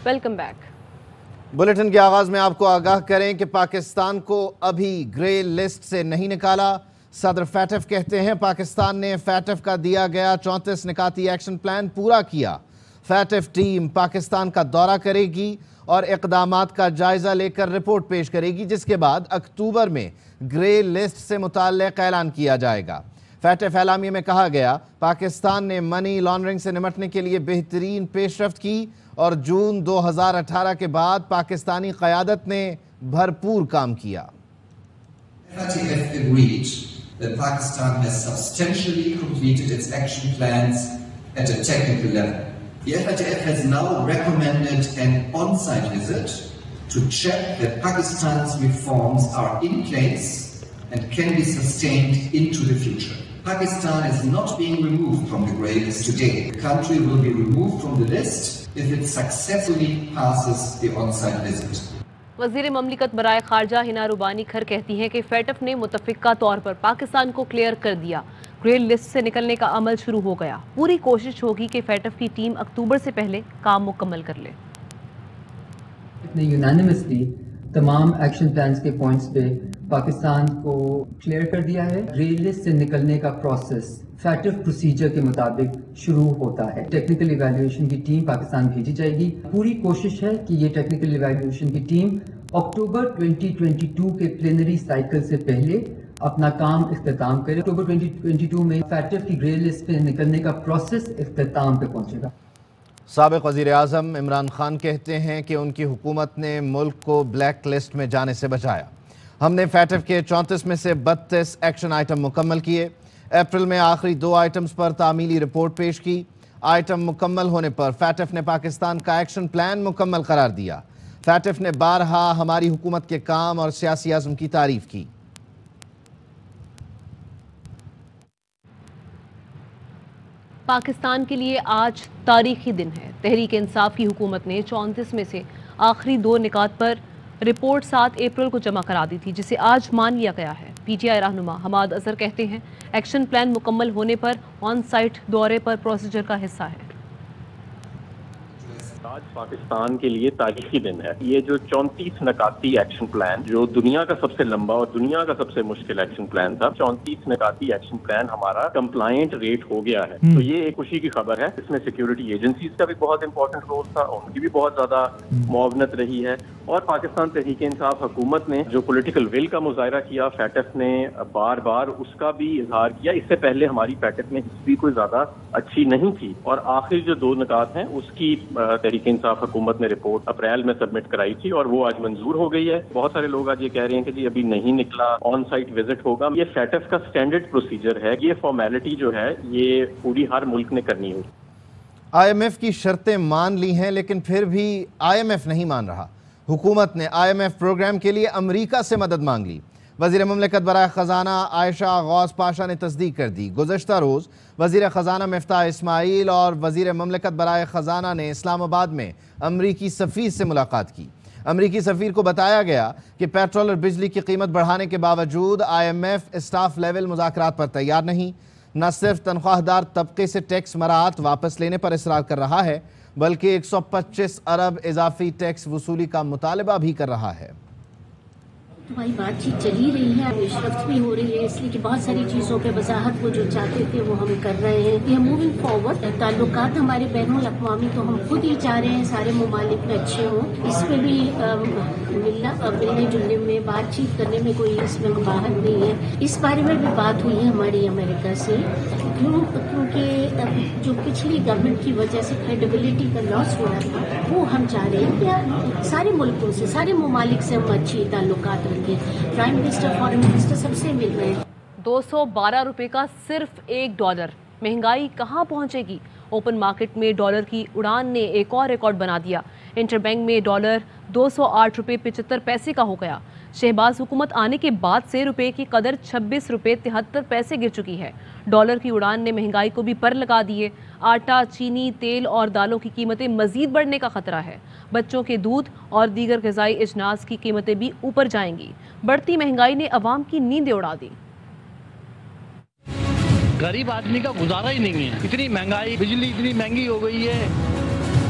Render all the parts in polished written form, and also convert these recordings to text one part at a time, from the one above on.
Welcome back. Bulletin کے آغاز میں آپ کو آگاہ کریں کہ پاکستان کو ابھی گرے لسٹ سے نہیں نکالا۔ صدر فیٹف کہتے ہیں پاکستان نے فیٹف کا دیا گیا 34 نکاتی ایکشن پلان پورا کیا۔ فیٹف ٹیم پاکستان کا دورہ کرے گی اور اقدامات کا جائزہ لے کر رپورٹ پیش کرے گی، جس کے بعد اکتوبر میں گرے لسٹ سے متعلق اعلان کیا جائے گا۔ فیٹف اعلامیے میں کہا گیا پاکستان نے منی لانڈرنگ سے نمٹنے کے لیے بہترین پیش رفت کی اور جون 2018 کے بعد پاکستانی قیادت نے بھرپور کام کیا۔ FATF agreed that Pakistan has substantially completed its action plans at a technical level. The FATF has now recommended an on-site visit to check that Pakistan's reforms are in place and can be sustained into the future. Pakistan is not being removed from the grey list today. The country will be removed from the list if it successfully passes the on-site visit. وزیر مملکت برائے خارجہ ہنا روبانی کھر کہتی ہیں کہ FATF نے متفقہ طور پر پاکستان کو کلیئر کر دیا، گرے لسٹ سے نکلنے کا عمل شروع ہو گیا۔ پوری کوشش ہوگی کہ فیٹف کی ٹیم اکتوبر سے پہلے کام مکمل کر لے۔ یونانیمسلی تمام ایکشن پلانز کے پوائنٹس پہ پاکستان کو کلیئر کر دیا ہے۔ گرے لسٹ سے نکلنے کا پروسیس فیٹف پروسیجر کے مطابق شروع ہوتا ہے۔ ٹیکنیکل ایویلیویشن کی ٹیم پاکستان بھیجی جائے گی۔ پوری کوشش ہے کہ یہ ٹیکنیکل ایویلیویشن کی ٹیم اکتوبر 2022 کے پلینری سائیکل سے پہلے اپنا کام اختتام کرے۔ اکتوبر 2022 میں فیٹف کی گرے لسٹ پہ نکلنے کا پروسیس اختتام پہ پہنچے گا۔ سابق وزیر اعظم عمران خان کہتے ہیں کہ ان کی حکومت نے ملک کو بلیک لسٹ میں جانے سے بچایا۔ ہم نے فیٹف کے 34 میں سے 32 ایکشن آئٹم مکمل کیے۔ اپریل میں آخری 2 آئٹمز پر تعمیلی رپورٹ پیش کی۔ آئٹم مکمل ہونے پر فیٹف نے پاکستان کا ایکشن پلان مکمل قرار دیا۔ فیٹف نے بارہا ہماری حکومت کے کام اور سیاسی عزم کی تعریف کی۔ پاکستان کے لیے آج تاریخی دن ہے۔ تحریک انصاف کی حکومت نے 34 میں سے آخری 2 نکات پر رپورٹ 7 اپریل کو جمع کرا دی تھی، جسے آج مان لیا گیا ہے۔ پی ٹی آئی رہنما حماد اظہر کہتے ہیں ایکشن پلان مکمل ہونے پر آن سائٹ دورے پر پروسیجر کا حصہ ہے۔ آج پاکستان کے لیے تاریخی دن ہے۔ یہ جو 34 نکاتی ایکشن پلان جو دنیا کا سب سے لمبا اور دنیا کا سب سے مشکل ایکشن پلان تھا، 34 نکاتی ایکشن پلان ہمارا کمپلائنٹ ریٹ ہو گیا ہے، تو یہ ایک خوشی کی خبر ہے۔ اس میں سیکیورٹی ایجنسیز کا بھی بہت امپورٹنٹ رول تھا، ان کی بھی بہت زیادہ معاونت رہی ہے، اور پاکستان تحریک انصاف حکومت نے جو پولیٹیکل ول کا مظاہرہ کیا، فیٹف نے بار بار اس کا بھی اظہار کیا۔ اس سے پہلے ہماری فیٹف میں ہسٹری کوئی زیادہ اچھی نہیں تھی، اور آخری جو 2 نکات ہیں اس کی تحریک انصاف حکومت نے رپورٹ اپریل میں سبمٹ کرائی تھی اور وہ آج منظور ہو گئی ہے۔ بہت سارے لوگ آج یہ کہہ رہے ہیں کہ جی ابھی نہیں نکلا، آن سائٹ وزٹ ہوگا۔ یہ فیٹف کا سٹینڈرڈ پروسیجر ہے، یہ فارمیلٹی جو ہے یہ پوری ہر ملک نے کرنی ہوگی۔ آئی ایم ایف کی شرطیں مان لی ہیں، لیکن پھر بھی آئی ایم ایف نہیں مان رہا۔ حکومت نے آئی ایم ایف پروگرام کے لیے امریکہ سے مدد مانگ لی۔ وزیر مملکت برائے خزانہ عائشہ غوث پاشا نے تصدیق کر دی۔ گزشتہ روز وزیر خزانہ مفتاح اسماعیل اور وزیر مملکت برائے خزانہ نے اسلام آباد میں امریکی سفیر سے ملاقات کی۔ امریکی سفیر کو بتایا گیا کہ پیٹرول اور بجلی کی قیمت بڑھانے کے باوجود I M F staff level مذاکرات پر تیار نہیں، نہ صرف تنخواہ دار طبقے سے ٹیکس مراعات واپس لینے پر اصرار کر رہا ہے، بلکہ 125 ارب اضافی ٹیکس وصولی کا مطالبہ بھی کر رہا ہے۔ ہماری بات چیت چل ہی رہی ہے، پیش رفت بھی ہو رہی ہے، اس لیے کہ بہت ساری چیزوں پہ وضاحت وہ جو چاہتے تھے وہ ہم کر رہے ہیں۔ یہ موونگ فارورڈ تعلقات ہمارے بین الاقوامی تو ہم خود ہی چاہ رہے ہیں سارے ممالک میں اچھے ہوں، اس پہ بھی ملنے جلنے میں بات چیت کرنے میں کوئی اس میں باہر نہیں ہے۔ اس بارے میں بھی بات ہوئی ہے ہماری امریکہ سے، کیونکہ جو پچھلی گورنمنٹ کی وجہ سے کریڈیبلٹی کا لاس ہو رہا تھا، وہ ہم چاہ رہے ہیں کہ سارے ملکوں سے، سارے ممالک سے ہم اچھی تعلقات رکھیں۔ پرائم منسٹر، فارن منسٹر سب سے مل رہے ہیں۔ 212 روپے کا صرف $1۔ مہنگائی کہاں پہنچے گی؟ اوپن مارکیٹ میں ڈالر کی اڑان نے ایک اور ریکارڈ بنا دیا۔ انٹر بینک میں ڈالر 208 روپے 75 پیسے کا ہو گیا۔ شہباز حکومت آنے کے بعد سے روپے کی قدر 26 روپے 73 پیسے گر چکی ہے۔ ڈالر کی اڑان نے مہنگائی کو بھی پر لگا دیے۔ آٹا، چینی، تیل اور دالوں کی قیمتیں مزید بڑھنے کا خطرہ ہے۔ بچوں کے دودھ اور دیگر غذائی اجناس کی قیمتیں بھی اوپر جائیں گی۔ بڑھتی مہنگائی نے عوام کی نیندیں اڑا دی۔ غریب آدمی کا گزارا ہی نہیں ہے، اتنی مہنگائی، بجلی اتنی مہنگی ہو گئی ہے،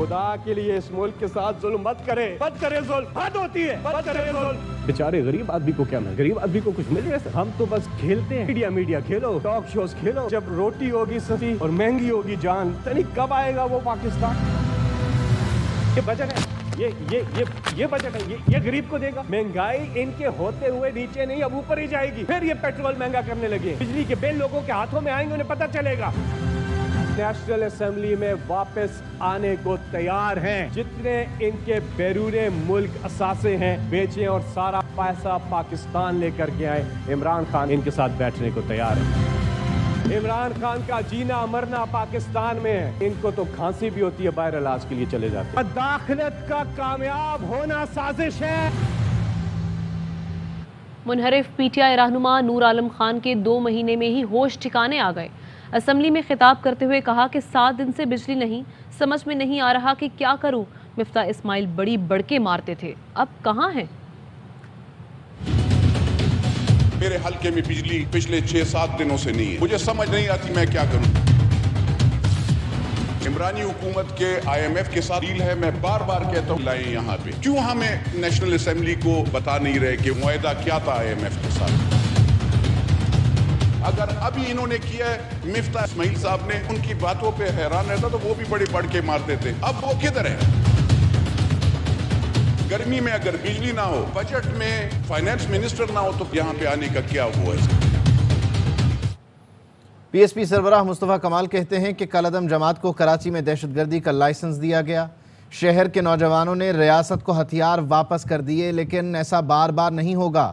خدا کے لیے اس ملک کے ساتھ ظلم مت کرے ظلم، حد ہوتی ہے، مت کرے ظلم۔ بیچارے غریب آدمی کو کیا مل، غریب آدمی کو کچھ مل رہا ہے؟ ہم تو بس کھیلتے ہیں، میڈیا کھیلو، ٹاک شوز کھیلو، جب روٹی ہوگی سستی اور مہنگی ہوگی جان، تنی کب آئے گا وہ پاکستان؟ یہ بجٹ ہے، یہ بجٹ ہے، یہ غریب کو دے گا؟ مہنگائی ان کے ہوتے ہوئے نیچے نہیں، اب اوپر ہی جائے گی، پھر یہ پیٹرول مہنگا کرنے لگے، بجلی کے بل لوگوں کے ہاتھوں میں آئیں گے، انہیں پتہ چلے گا۔ نیشنل اسمبلی میں واپس آنے کو تیار ہیں، جتنے ان کے بیرون ملک اثاثے ہیں بیچیں اور سارا پیسہ پاکستان لے کر کے آئے۔ عمران خان ان کے ساتھ بیٹھنے کو تیار ہے۔ عمران خان کا جینا مرنا پاکستان میں ہے، ان کو تو کھانسی بھی ہوتی ہے، باہر علاج کے لیے چلے جاتے ہیں۔ داخلت کا کامیاب ہونا سازش ہے۔ منحرف پی ٹی آئی رہنما نور عالم خان کے 2 مہینے میں ہی ہوش ٹھکانے آ گئے۔ اسمبلی میں خطاب کرتے ہوئے کہا کہ 7 دن سے بجلی نہیں، سمجھ میں نہیں آ رہا کہ کیا کروں۔ مفتاح اسماعیل بڑی بڑکے مارتے تھے، اب کہاں ہیں؟ میرے حلقے میں بجلی پچھلے 6-7 دنوں سے نہیں ہے، مجھے سمجھ نہیں آتی میں کیا کروں۔ عمرانی حکومت کے IMF کے ساتھ ڈیل ہے، میں بار بار کہتا ہوں لائیں یہاں پہ، کیوں ہمیں نیشنل اسمبلی کو بتا نہیں رہے کہ معاہدہ کیا تھا IMF کے ساتھ؟ اگر ابھی انہوں نے کیا ہے، مفتاح اسماعیل صاحب نے ان کی باتوں پہ حیران رہتا تو وہ بھی بڑے بڑھ کے مارتے تھے، اب وہ کدھر ہے؟ گرمی میں اگر بجلی نہ ہو، بجٹ میں فائنانس منسٹر نہ ہو تو یہاں پہ آنے کا کیا ہوا ہے؟ پی ایس پی سربراہ مصطفیٰ کمال کہتے ہیں کہ کالعدم جماعت کو کراچی میں دہشت گردی کا لائسنس دیا گیا، شہر کے نوجوانوں نے ریاست کو ہتھیار واپس کر دیے، لیکن ایسا بار بار نہیں ہوگا۔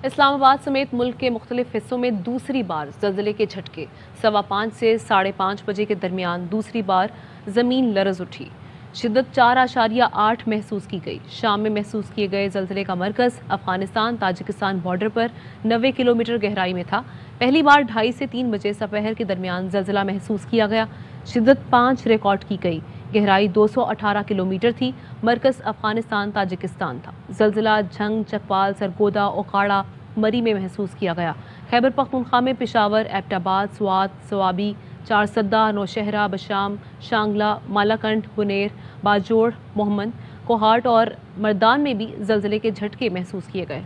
اسلام آباد سمیت ملک کے مختلف حصوں میں دوسری بار زلزلے کے جھٹکے، 5:15 سے 5:30 بجے کے درمیان دوسری بار زمین لرز اٹھی، شدت 4.8 محسوس کی گئی۔ شام میں محسوس کیے گئے زلزلے کا مرکز افغانستان تاجکستان بارڈر پر 90 کلومیٹر گہرائی میں تھا۔ پہلی بار 2:30 سے 3 بجے سپہر کے درمیان زلزلہ محسوس کیا گیا، شدت 5 ریکارڈ کی گئی، گہرائی 218 کلومیٹر تھی، مرکز افغانستان تاجکستان تھا۔ زلزلہ جھنگ، چکوال، سرگودا، اوکاڑا، مری میں محسوس کیا گیا۔ خیبر پختونخوا میں پشاور، ایبٹ آباد، سوات، سوابی، چارسدہ، نوشہرہ، بشام، شانگلہ، مالاکنڈ، بنیر، باجوڑ، محمد، کوہاٹ اور مردان میں بھی زلزلے کے جھٹکے محسوس کیے گئے۔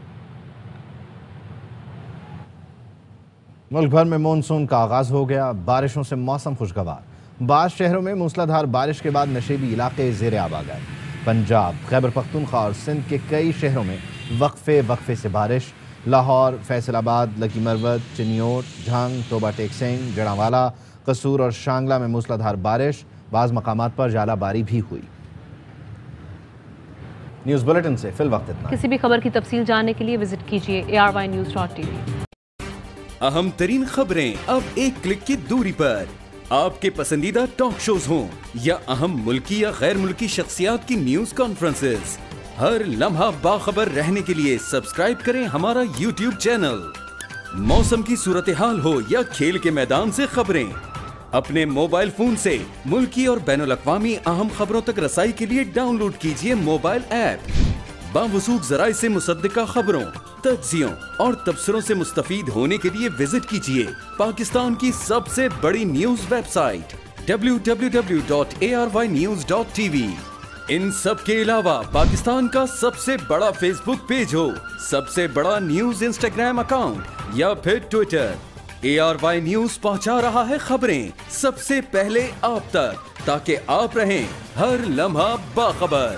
ملک بھر میں مونسون کا آغاز ہو گیا، بارشوں سے موسم خوشگوار۔ بعض شہروں میں موسلادھار بارش کے بعد نشیبی علاقے زیر آب آ گئے۔ پنجاب، خیبر پختونخوا اور سندھ کے کئی شہروں میں وقفے سے بارش۔ لاہور، فیصل آباد، لکی مروت، چنیوٹ، جھنگ، توبہ ٹیک سنگھ، جڑانوالا، قصور اور شانگلہ میں موسلادھار بارش، بعض مقامات پر ژالہ باری بھی ہوئی۔ نیوز بلیٹن سے فی الوقت اتنا۔ کسی بھی خبر کی تفصیل جاننے کے لیے وزٹ کیجیے ARYnews.tv۔ اہم ترین خبریں اب ایک کلک کی دوری پر، آپ کے پسندیدہ ٹاک شوز ہوں یا اہم ملکی یا غیر ملکی شخصیات کی نیوز کانفرنسز، ہر لمحہ باخبر رہنے کے لیے سبسکرائب کریں ہمارا YouTube چینل۔ موسم کی صورتحال ہو یا کھیل کے میدان سے خبریں، اپنے موبائل فون سے ملکی اور بین الاقوامی اہم خبروں تک رسائی کے لیے ڈاؤن لوڈ کیجیے موبائل ایپ۔ باوثوق ذرائع سے مصدقہ خبروں، تجزیوں اور تبصروں سے مستفید ہونے کے لیے وزٹ کیجیے پاکستان کی سب سے بڑی نیوز ویب سائٹ www.arynews.tv۔ ان سب کے علاوہ پاکستان کا سب سے بڑا فیس بک پیج ہو، سب سے بڑا نیوز انسٹاگرام اکاؤنٹ یا پھر ٹویٹر، ARY نیوز پہنچا رہا ہے خبریں سب سے پہلے آپ تک، تاکہ آپ رہیں ہر لمحہ باخبر۔